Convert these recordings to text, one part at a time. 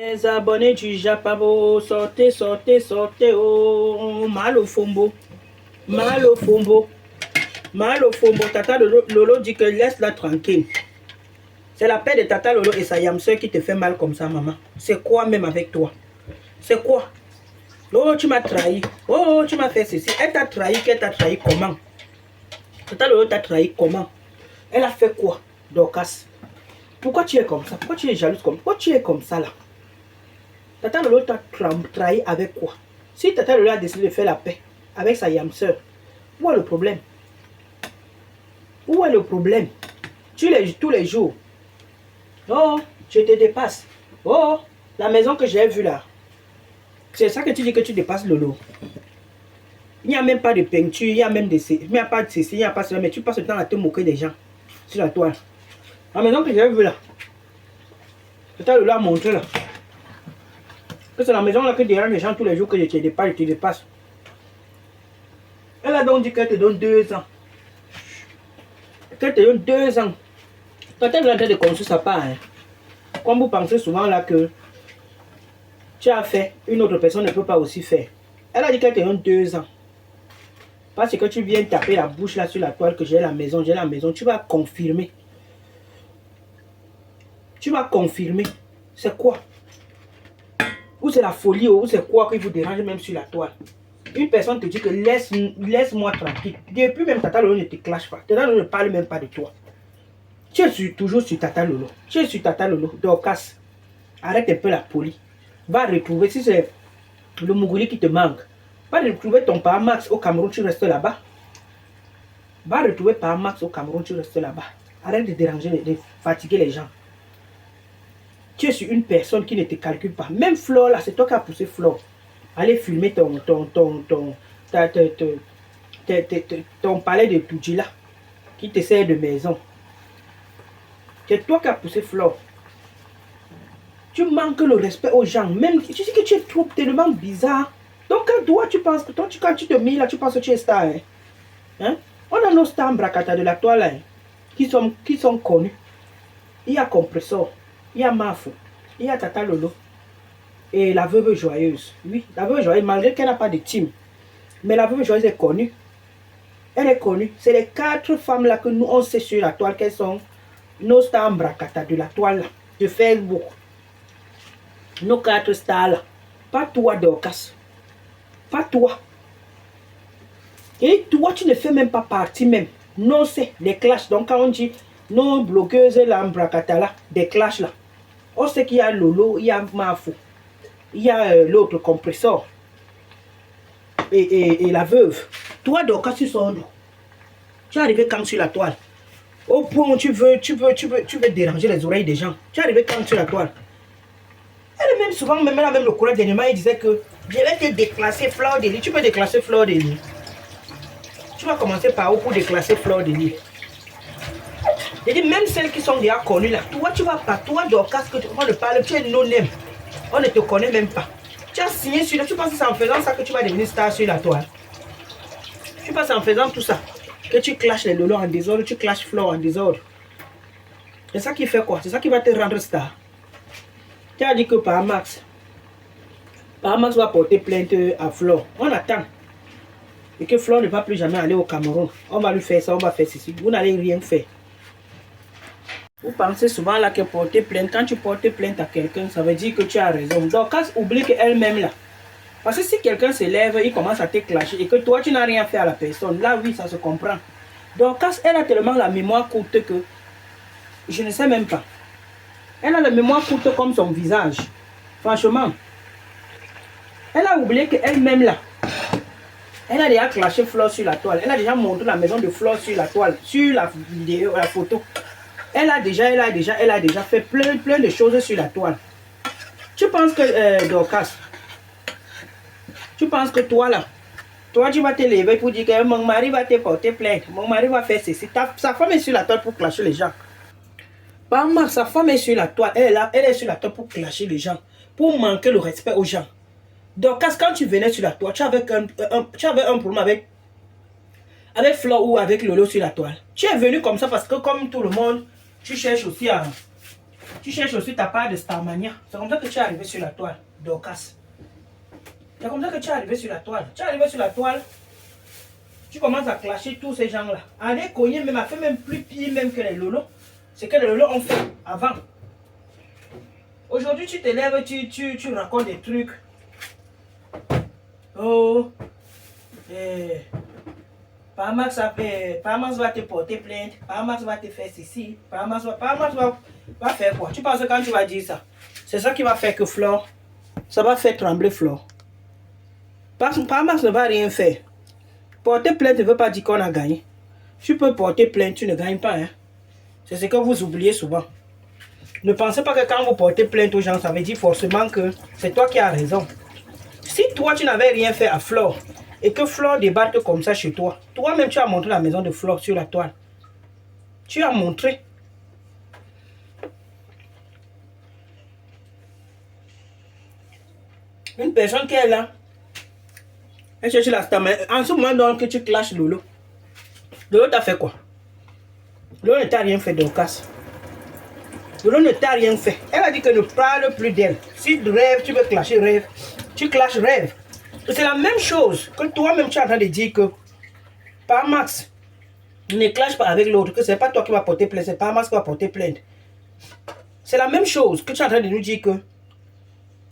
Les abonnés du Japabo, sortez, sortez, sortez, oh, mal au fombo, mal au fombo, mal au fombo. Tata Lolo dit que laisse-la tranquille. C'est la paix de Tata Lolo et sa yamseur qui te fait mal comme ça, maman. C'est quoi même avec toi? C'est quoi? Oh, tu m'as trahi. Oh, tu m'as fait ceci. Elle t'a trahi, qu'elle t'a trahi comment? Tata Lolo t'a trahi comment? Elle a fait quoi, Dorcas? Pourquoi tu es comme ça? Pourquoi tu es jalouse comme ça? Pourquoi tu es comme ça là? Tata Lolo t'a trahi avec quoi? Si Tata Lolo a décidé de faire la paix avec sa yamseur, où est le problème? Où est le problème? Tous les jours. Oh, je te dépasse. Oh, la maison que j'ai vue là. C'est ça que tu dis que tu dépasses Lolo. Il n'y a même pas de peinture, il n'y a même il n'y a pas de ceci, il n'y a pas cela, mais tu passes le temps à te moquer des gens sur la toile. La maison que j'ai vue là. Tata Lolo a montré là. C'est la maison là que dérange les gens tous les jours que je te dépasse. Elle a donc dit qu'elle te donne 2 ans. Qu'elle te donne 2 ans. Quand elle est en train de construire sa part, hein, comme vous pensez souvent là que tu as fait, une autre personne ne peut pas aussi faire. Elle a dit qu'elle te donne 2 ans. Parce que tu viens taper la bouche là sur la toile que j'ai la maison, tu vas confirmer. Tu vas confirmer. C'est quoi? Ou c'est la folie, ou c'est quoi qui vous dérange même sur la toile? Une personne te dit que laisse-moi tranquille. Depuis même Tata Lolo ne te clash pas. Tata Lolo ne parle même pas de toi. Tu es toujours sur Tata Lolo. Tu es sur Tata Lolo. Dorcas, arrête un peu la folie. Va retrouver, si c'est le Mougouli qui te manque, va retrouver ton père Max au Cameroun, tu restes là-bas. Va retrouver père Max au Cameroun, tu restes là-bas. Arrête de déranger, de fatiguer les gens. Tu es sur une personne qui ne te calcule pas. Même Flore, là, c'est toi qui as poussé Flore. Allez filmer ton palais de Toudjila qui te sert de maison. C'est toi qui as poussé Flore. Tu manques le respect aux gens. Même, tu sais que tu es trop tellement bizarre. Donc quand toi, tu penses que toi, quand tu te mets là, tu penses que tu es star. Hein? On a nos stars bracata de la toile hein, qui sont connus. Il y a Compressor, il y a Mafou, il y a Tata Lolo. Et la veuve joyeuse. Oui, la veuve joyeuse, malgré qu'elle n'a pas de team. Mais la veuve joyeuse est connue. Elle est connue. C'est les 4 femmes là que nous, on sait sur la toile qu'elles sont nos stars bracata de la toile là, de Facebook. Nos 4 stars là. Pas toi, Dorcas. Pas toi. Et toi, tu ne fais même pas partie même. Non, c'est les clashs. Donc, quand on dit nos blogueuses là, bracata là, des clashs là, on sait qu'il y a Lolo, il y a Mafou, il y a l'autre Compressor et la veuve. Toi, Dorcas, tu sors d'où? Tu es arrivé quand sur la toile? Au point où tu veux déranger les oreilles des gens. Tu es arrivé quand sur la toile? Elle même souvent, même le courage dernièrement, il disait que je vais te déclasser Flore de Lis. Tu peux déclasser Flore de Lis. Tu vas commencer par où pour déclasser Flore de Lis? Je dis, même celles qui sont déjà connues là, toi tu vas pas, toi Dorcas, que on ne parle, tu es non-name. On ne te connaît même pas. Tu as signé sur tu penses que c'est en faisant ça que tu vas devenir star sur la toile? Tu penses en faisant tout ça que tu clashes les Lolo en désordre, tu clashes Flore en désordre. C'est ça qui fait quoi? C'est ça qui va te rendre star. Tu as dit que par Max va porter plainte à Flore. On attend. Et que Flore ne va plus jamais aller au Cameroun. On va lui faire ça, on va faire ceci. Vous n'allez rien faire. Vous pensez souvent là que porter plainte, quand tu portes plainte à quelqu'un, ça veut dire que tu as raison. Donc, quand oublie qu'elle-même là. Parce que si quelqu'un se lève, il commence à te clasher et que toi, tu n'as rien fait à la personne, là, oui, ça se comprend. Donc, quand elle a tellement la mémoire courte que je ne sais même pas. Elle a la mémoire courte comme son visage. Franchement. Elle a oublié qu'elle-même là, elle a déjà clashé Flore sur la toile. Elle a déjà montré la maison de Flore sur la toile, sur la vidéo, la photo. Elle a déjà fait plein de choses sur la toile. Tu penses que, Dorcas, tu penses que toi là, toi tu vas te lever pour dire que mon mari va te porter plainte, mon mari va faire ceci. Sa femme est sur la toile pour clasher les gens. Pas mal, sa femme est sur la toile, elle est sur la toile pour clasher les gens, pour manquer le respect aux gens. Dorcas, quand tu venais sur la toile, tu avais un problème avec Flore ou avec Lolo sur la toile. Tu es venu comme ça parce que comme tout le monde, tu cherches aussi Tu cherches aussi ta part de Starmania. C'est comme ça que tu es arrivé sur la toile, Dorcas. C'est comme ça que tu es arrivé sur la toile. Tu es arrivé sur la toile, tu commences à clasher tous ces gens-là. Aller cogner même, a fait même plus pire même que les lolos. C'est que les lolos ont fait avant. Aujourd'hui, tu te lèves, tu racontes des trucs. Oh, Paramax va te porter plainte, Paramax va te faire ceci, Paramax va faire quoi? Tu penses que quand tu vas dire ça, c'est ça qui va faire que Flore, ça va faire trembler Flore. Paramax ne va rien faire. Porter plainte ne veut pas dire qu'on a gagné. Tu peux porter plainte, tu ne gagnes pas. Hein? C'est ce que vous oubliez souvent. Ne pensez pas que quand vous portez plainte aux gens, ça veut dire forcément que c'est toi qui as raison. Si toi, tu n'avais rien fait à Flore, et que Flore débarque comme ça chez toi, toi-même, tu as montré la maison de Flore sur la toile. Tu as montré. Une personne qui est là, elle cherche la star, mais en ce moment donc que tu clashes Lolo. Lolo t'a fait quoi? Lolo ne t'a rien fait, Dorcas. Lolo ne t'a rien fait. Elle a dit que ne parle plus d'elle. Si tu rêves, tu veux clasher rêve, tu clashes rêve. C'est la même chose que toi-même tu es en train de dire que Paramax ne clash pas avec l'autre, que c'est pas toi qui vas porter plainte, c'est Paramax qui va porter plainte. C'est la même chose que tu es en train de nous dire que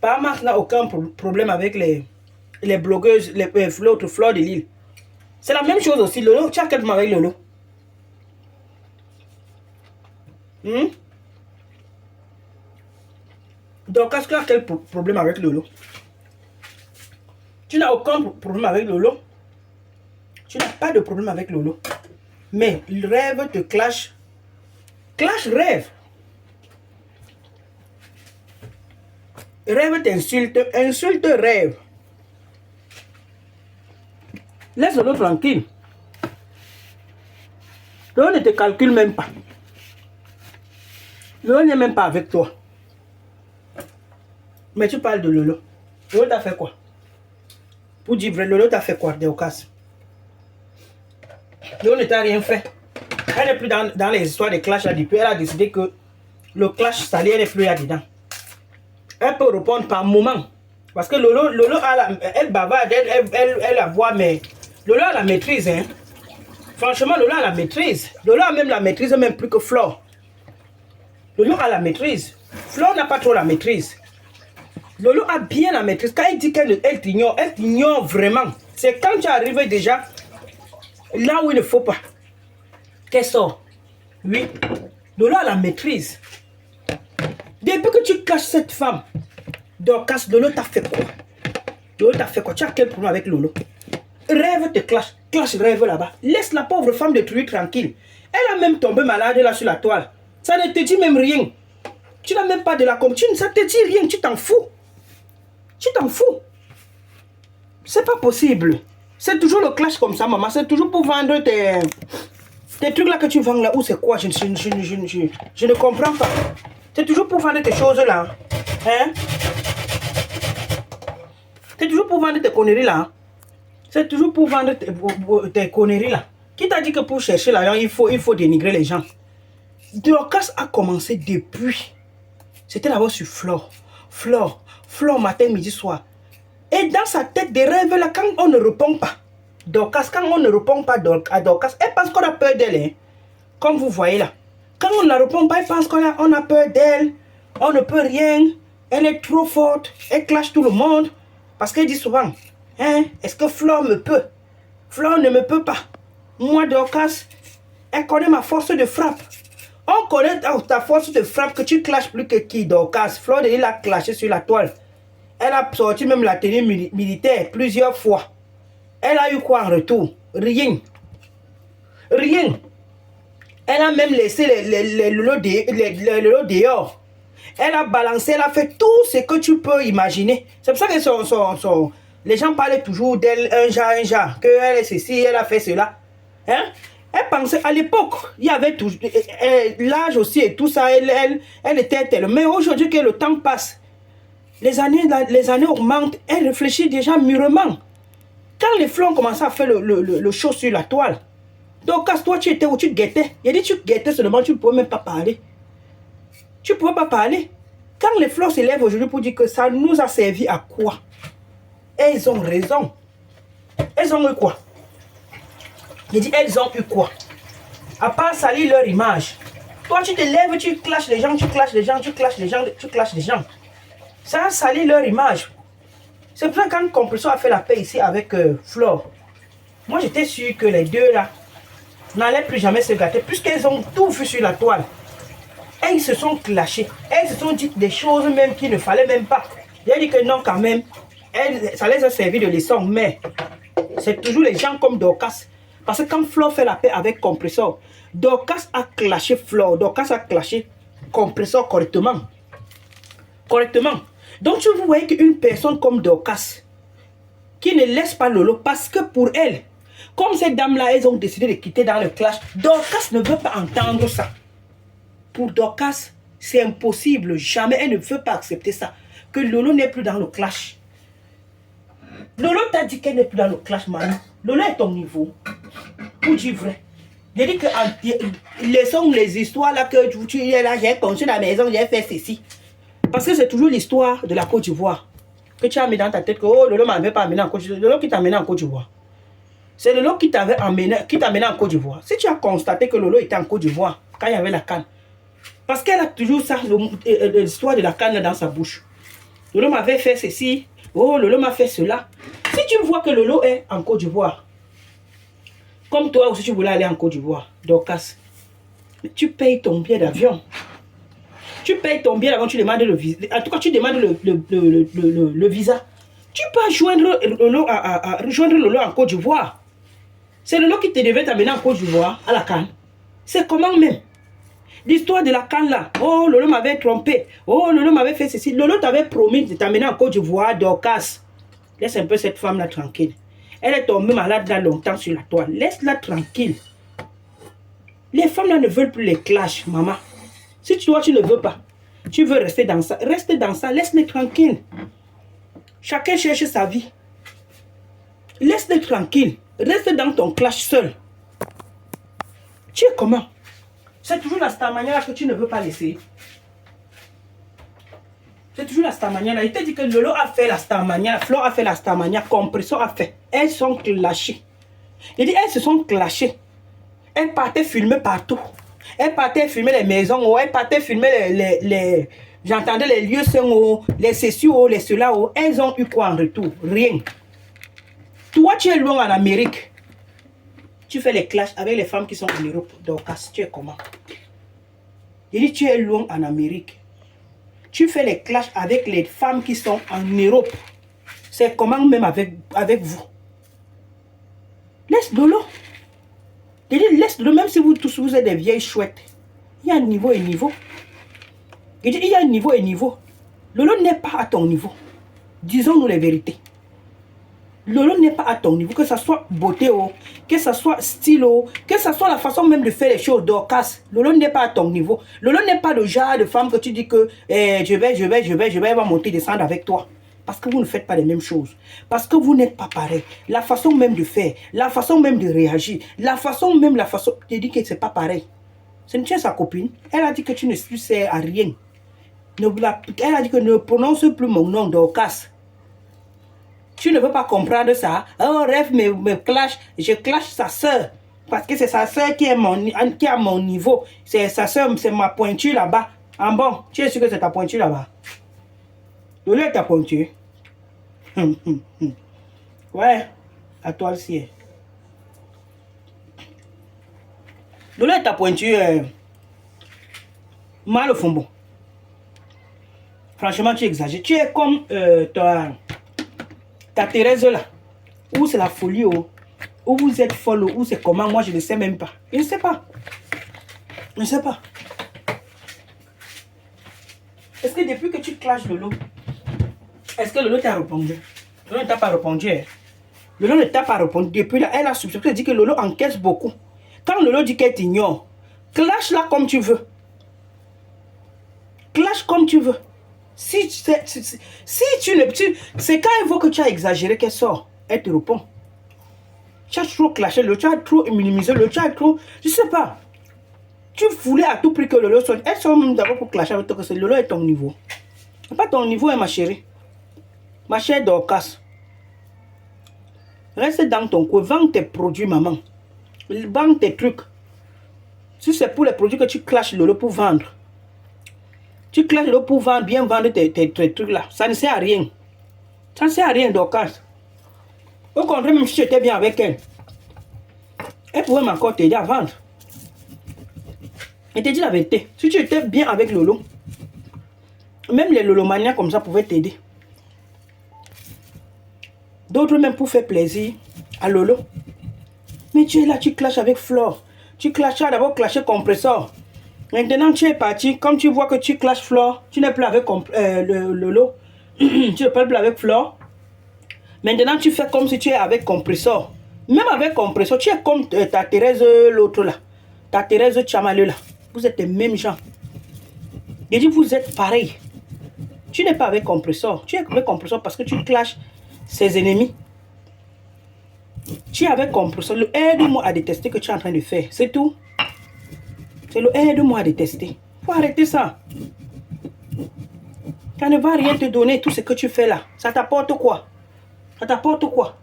Paramax n'a aucun problème avec les blogueuses, l'autre Flore de Lille. C'est la même chose aussi. Lolo, tu as quel problème avec Lolo? Donc, est-ce que tu as quel problème avec Lolo? Tu n'as aucun problème avec Lolo. Tu n'as pas de problème avec Lolo. Mais le rêve te clash. Clash rêve. Rêve t'insulte. Insulte rêve. Laisse Lolo tranquille. Lolo ne te calcule même pas. Lolo n'est même pas avec toi. Mais tu parles de Lolo. Lolo t'a fait quoi? Pour dire vrai, Lolo t'a fait quoi, Dorcas? Lolo ne t'a rien fait. Elle n'est plus dans les histoires de clash là depuis. Elle a décidé que le clash salé, elle n'est plus là-dedans. Elle peut répondre par moment. Parce que Lolo elle bavarde, elle la voit, mais Lolo a la maîtrise. Hein. Franchement, Lolo a la maîtrise. Lolo a même la maîtrise, même plus que Flore. Lolo a la maîtrise. Flore n'a pas trop la maîtrise. Lolo a bien la maîtrise. Quand elle dit qu'elle t'ignore vraiment. C'est quand tu arrives déjà là où il ne faut pas. Qu'elle sort. Oui. Lolo a la maîtrise. Depuis que tu caches cette femme, Dorcas, Lolo t'a fait quoi? Lolo t'a fait quoi? Tu as quel problème avec Lolo? Rêve te clash. Clash rêve là-bas. Laisse la pauvre femme de truie tranquille. Elle a même tombé malade là sur la toile. Ça ne te dit même rien. Tu n'as même pas de la compte. Ça ne te dit rien. Tu t'en fous. Tu t'en fous. C'est pas possible. C'est toujours le clash comme ça, maman. C'est toujours pour vendre tes trucs là que tu vends là. Ou c'est quoi? Je ne comprends pas. C'est toujours pour vendre tes choses là. Hein? C'est toujours pour vendre tes conneries là. C'est toujours pour vendre tes conneries là. Qui t'a dit que pour chercher l'argent, il faut dénigrer les gens? Dorcas a commencé depuis. C'était d'abord sur Flore. Flore matin, midi, soir. Et dans sa tête des rêves là, quand on ne répond pas, Dorcas, quand on ne répond pas à Dorcas, elle pense qu'on a peur d'elle. Hein? Comme vous voyez là. Quand on ne la répond pas, elle pense qu'on a peur d'elle. On ne peut rien. Elle est trop forte. Elle clash tout le monde. Parce qu'elle dit souvent, hein, est-ce que Flore me peut? Flore ne me peut pas. Moi, Dorcas, elle connaît ma force de frappe. On connaît ta force de frappe que tu clashes plus que qui, Dorcas. Flore de Lille a clashé sur la toile. Elle a sorti même la tenue militaire plusieurs fois. Elle a eu quoi en retour? Rien. Rien. Elle a même laissé le lot dehors. Elle a balancé, elle a fait tout ce que tu peux imaginer. C'est pour ça que les gens parlaient toujours d'elle, un genre, qu'elle est ceci, elle a fait cela. Hein? Elle pensait, à l'époque, il y avait tout, l'âge aussi et tout ça, elle était telle. Mais aujourd'hui que le temps passe, les années augmentent, elle réfléchit déjà mûrement. Quand les flancs commençaient à faire le show sur la toile, donc, toi, tu étais où tu guettais. Il a dit, tu guettais seulement, tu ne pouvais même pas parler. Tu ne pouvais pas parler. Quand les fleurs s'élèvent aujourd'hui pour dire que ça nous a servi à quoi? Elles ont raison. Elles ont eu quoi? J'ai dit, elles ont eu quoi? À part salir leur image. Toi, tu te lèves, tu clashes les gens, tu clashes les gens, tu clashes les gens, tu clashes les gens. Ça a sali leur image. C'est pour ça que quand Compressor a fait la paix ici avec Flore, moi j'étais sûr que les deux là n'allaient plus jamais se gâter, puisqu'elles ont tout vu sur la toile. Elles se sont clashées. Elles se sont dites des choses même qu'il ne fallait même pas. J'ai dit que non quand même. Ça les a servi de leçon, mais c'est toujours les gens comme Dorcas. Parce que quand Flore fait la paix avec Compressor, Dorcas a clashé Flore, Dorcas a clashé Compressor correctement. Correctement. Donc tu voyez qu'une personne comme Dorcas, qui ne laisse pas Lolo, parce que pour elle, comme ces dames-là, elles ont décidé de quitter dans le clash, Dorcas ne veut pas entendre ça. Pour Dorcas, c'est impossible, jamais, elle ne veut pas accepter ça. Que Lolo n'est plus dans le clash. Lolo t'a dit qu'elle n'est plus dans le clash, Manu. Lolo est ton niveau. Pour dire vrai. J'ai dit que laissons les histoires là que tu es là, j'ai construit la maison, j'ai fait ceci. Parce que c'est toujours l'histoire de la Côte d'Ivoire. Que tu as mis dans ta tête que oh, Lolo m'avait pas amené en Côte d'Ivoire. Lolo qui t'a amené en Côte d'Ivoire. C'est Lolo qui t'avait amené, qui t'a amené en Côte d'Ivoire. Si tu as constaté que Lolo était en Côte d'Ivoire quand il y avait la canne, parce qu'elle a toujours ça, l'histoire de la canne dans sa bouche. Lolo m'avait fait ceci. Oh, Lolo m'a fait cela. Si tu vois que Lolo est en Côte d'Ivoire, comme toi aussi tu voulais aller en Côte d'Ivoire, Dorcas, tu payes ton billet d'avion. Tu payes ton billet d'avion, tu demandes le visa. En tout cas, tu demandes le visa. Tu peux joindre Lolo en Côte d'Ivoire. C'est Lolo qui te devait t'amener en Côte d'Ivoire à la canne. C'est comment même? L'histoire de la canne là. Oh, Lolo m'avait trompé. Oh, Lolo m'avait fait ceci. Lolo t'avait promis de t'amener en Côte d'Ivoire, Dorcas. Laisse un peu cette femme là tranquille. Elle est tombée malade là longtemps sur la toile. Laisse-la tranquille. Les femmes là ne veulent plus les clashs, maman. Si toi tu ne veux pas, tu veux rester dans ça, reste dans ça, laisse-les tranquille. Chacun cherche sa vie. Laisse-les tranquille. Reste dans ton clash seul. Tu es comment? C'est toujours la Starmania que tu ne veux pas laisser. C'est toujours la Starmania. Il te dit que Lolo a fait la Starmania, Flore a fait la Starmania, Compressor a fait. Elles sont clashées. Il dit elles se sont clashées. Elles partaient filmer partout. Elles partaient filmer les maisons, elles partaient filmer les j'entendais les lieux sains, les ceci, les cela. Elles ont eu quoi en retour? Rien. Toi, tu es loin en Amérique. Tu fais les clashs avec les femmes qui sont en Europe. Dorcas, tu es comment? Il dit, tu es loin en Amérique. Tu fais les clashs avec les femmes qui sont en Europe. C'est comment même avec vous? Laisse Lolo. Il dit, laisse Lolo, même si vous tous vous êtes des vieilles chouettes. Il y a un niveau et niveau. Il dit, il y a un niveau et niveau. Lolo n'est pas à ton niveau. Disons-nous les vérités. Lolo n'est pas à ton niveau, que ce soit beauté, que ce soit style, que ce soit la façon même de faire les choses, Dorcas. Lolo n'est pas à ton niveau. Lolo n'est pas le genre de femme que tu dis que je vais monter, descendre avec toi. Parce que vous ne faites pas les mêmes choses. Parce que vous n'êtes pas pareil. La façon même de faire, la façon même de réagir, la façon, tu dis que c'est pas pareil. C'est une sa copine. Elle a dit que tu ne sers à rien. Elle a dit que ne prononce plus mon nom, Dorcas. Tu ne veux pas comprendre ça. Oh, rêve me clash. Je clash sa soeur. Parce que c'est sa soeur qui est à mon niveau. C'est sa soeur, c'est ma pointure là-bas. Ah bon, tu es sûr que c'est ta pointure là-bas? Lolo est ta pointure. Ouais, à toi aussi. Lolo est ta pointure. Mal au fond bon. Franchement, tu exagères. Tu es comme ta Thérèse là, où c'est la folie, où vous êtes folle, où c'est comment, moi je ne sais même pas. Je ne sais pas. Je ne sais pas. Est-ce que depuis que tu clashes Lolo, est-ce que Lolo t'a répondu? Lolo ne t'a pas répondu. Lolo ne t'a pas répondu. Depuis là, elle a soupçonné, elle dit que Lolo encaisse beaucoup. Quand Lolo dit qu'elle t'ignore, clash là comme tu veux. Clash comme tu veux. Si tu ne... C'est quand elle voit que tu as exagéré qu'elle sort. Elle te répond. Tu as trop clashé, tu as trop minimisé, tu as trop... Je sais pas. Tu voulais à tout prix que Lolo soit... Elles sont même d'abord pour clasher avec toi, que Lolo est ton niveau. Pas ton niveau, hein, ma chérie. Ma chère Dorcas. Reste dans ton coin. Vends tes produits, maman. Vends tes trucs. Si c'est pour les produits que tu clashes Lolo pour vendre. Tu clashes Lolo pour vendre, bien vendre tes trucs là. Ça ne sert à rien. Ça ne sert à rien, Dorcas. Au contraire, même si tu étais bien avec elle, elle pouvait encore t'aider à vendre. Et te dis la vérité. Si tu étais bien avec Lolo, même les Lolomanias comme ça pouvaient t'aider. D'autres même pour faire plaisir à Lolo. Mais tu es là, tu clashes avec Flore. Tu clashes d'abord clasher compresseur. Maintenant tu es parti, comme tu vois que tu clashes Flore, tu n'es plus avec Lolo. Tu ne parles plus avec Flore. Maintenant tu fais comme si tu es avec compresseur. Même avec compresseur, tu es comme ta Thérèse l'autre là. Ta Thérèse Chamaleux là. Vous êtes les mêmes gens. Je dis vous êtes pareil. Tu n'es pas avec compresseur. Tu es avec compresseur parce que tu clashes ses ennemis. Tu es avec compresseur. Le aide-moi à détester que tu es en train de faire. C'est tout. C'est le aide-moi à détester. Faut arrêter ça. Ça ne va rien te donner tout ce que tu fais là. Ça t'apporte quoi? Ça t'apporte quoi?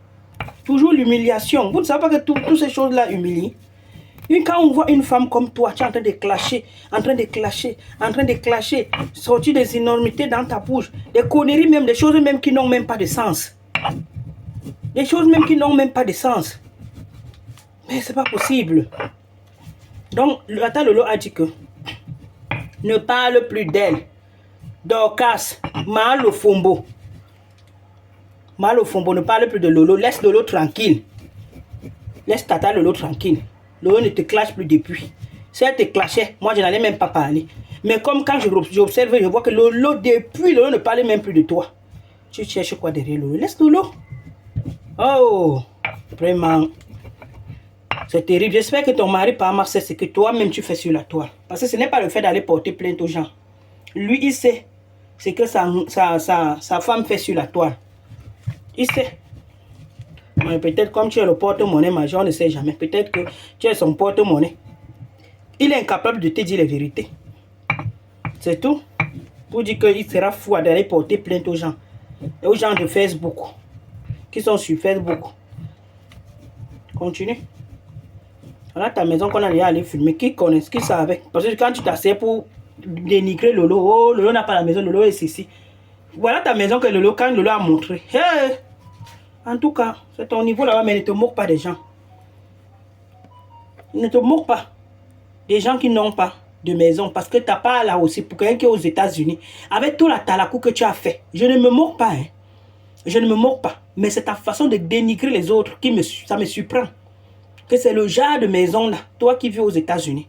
Toujours l'humiliation. Vous ne savez pas que toutes ces choses-là humilient. Et quand on voit une femme comme toi, tu es en train de clasher, en train de clasher, sortir des énormités dans ta bouche, des conneries même, des choses même qui n'ont même pas de sens. Des choses même qui n'ont même pas de sens. Mais c'est pas possible. Donc, Tata Lolo a dit que ne parle plus d'elle. Dorcas, mal au fombo. Mal au fombo, ne parle plus de Lolo. Laisse Lolo tranquille. Laisse Tata Lolo tranquille. Lolo ne te clash plus depuis. Si elle te clashait, moi je n'allais même pas parler. Mais comme quand j'observe, je vois que Lolo, depuis, Lolo ne parlait même plus de toi. Tu cherches quoi derrière Lolo? Laisse Lolo. Oh, vraiment. C'est terrible. J'espère que ton mari par Marseille, c'est que toi-même tu fais sur la toile. Parce que ce n'est pas le fait d'aller porter plainte aux gens. Lui, il sait ce que sa femme fait sur la toile. Il sait. Mais peut-être comme tu es le porte-monnaie majeur, on ne sait jamais. Peut-être que tu es son porte-monnaie. Il est incapable de te dire la vérité. C'est tout. Pour dire qu'il sera fou d'aller porter plainte aux gens. Et aux gens de Facebook. Qui sont sur Facebook. Continue. Voilà ta maison qu'on allait aller filmer. Qui connaissent, qui savait. Parce que quand tu t'assieds pour dénigrer Lolo, oh, Lolo n'a pas la maison, Lolo est ici. Voilà ta maison que Lolo, quand Lolo a montré. Hey! En tout cas, c'est ton niveau là-bas, mais ne te moque pas des gens. Ne te moque pas des gens qui n'ont pas de maison. Parce que tu n'as pas là aussi, pour quelqu'un qui est aux États-Unis, avec tout la talakou que tu as fait. Je ne me moque pas. Hein. Je ne me moque pas. Mais c'est ta façon de dénigrer les autres qui ça me surprend. Que c'est le genre de maison là, toi qui vis aux États-Unis.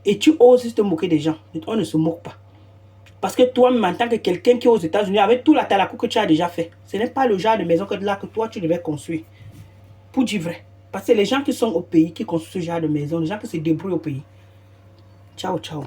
Et tu oses te moquer des gens. On ne se moque pas. Parce que toi-même, en tant que quelqu'un qui est aux États-Unis, avec tout la talakou que tu as déjà fait, ce n'est pas le genre de maison que toi tu devais construire. Pour dire vrai. Parce que les gens qui sont au pays, qui construisent ce genre de maison, les gens qui se débrouillent au pays. Ciao, ciao.